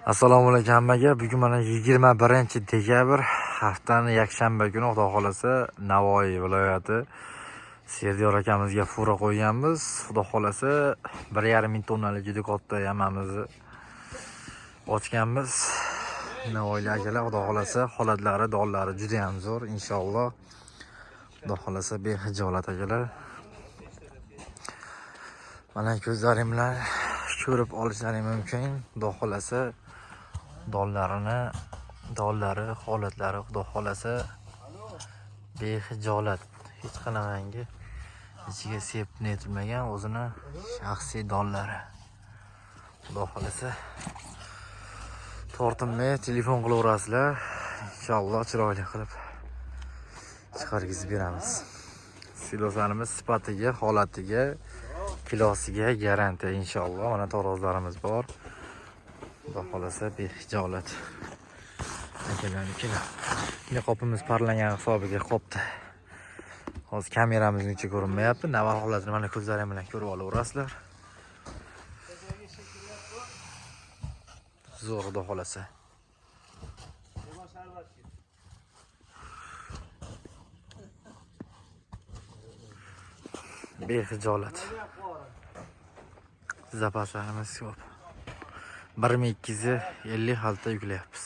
Assalomu alaykum hammaga. Bugun mana 21-dekabr haftaning yakshanba kuni, Xudo xolasa Navoiy viloyati Serdiyor akamizga fura qo'yganmiz. Xudo xolasa 1,5 ming tonnalik juda katta yamamizni ochganmiz. Navoiylik akalar, Xudo xolasa holatlari, donlari juda ham zo'r, inshaalloh. Xudo xolasa behijolat akalar. Mana ko'zlaring bilan ko'rib olishlaring mumkin. Xudo xolasa donlari, holatlari Xudo xolasa behijolat, hech qanaqangi ichiga sepib netilmagan o'zini shaxsiy donlari. Xudo xolasa tortinmay telefon qilaverasizlar, inshaalloh chiroyli qilib chiqargizib beramiz. Silosanimiz sifatiga, holatiga, kilosiga garantiya inshaalloh. Mana tarozlarimiz bor. Xudo xolasa behijolat akalarnikilar. Niqobimiz parlangan hisobiga qopdi. Hozir kameramizning ichi ko'rinmayapti. Navbar holatini mana ko'zlaring bilan ko'rib olaverasizlar. Zo'r, Xudo xolasa. Behijolat. Zapaslarimiz ko'p. 1250 xalta yuklayapmiz.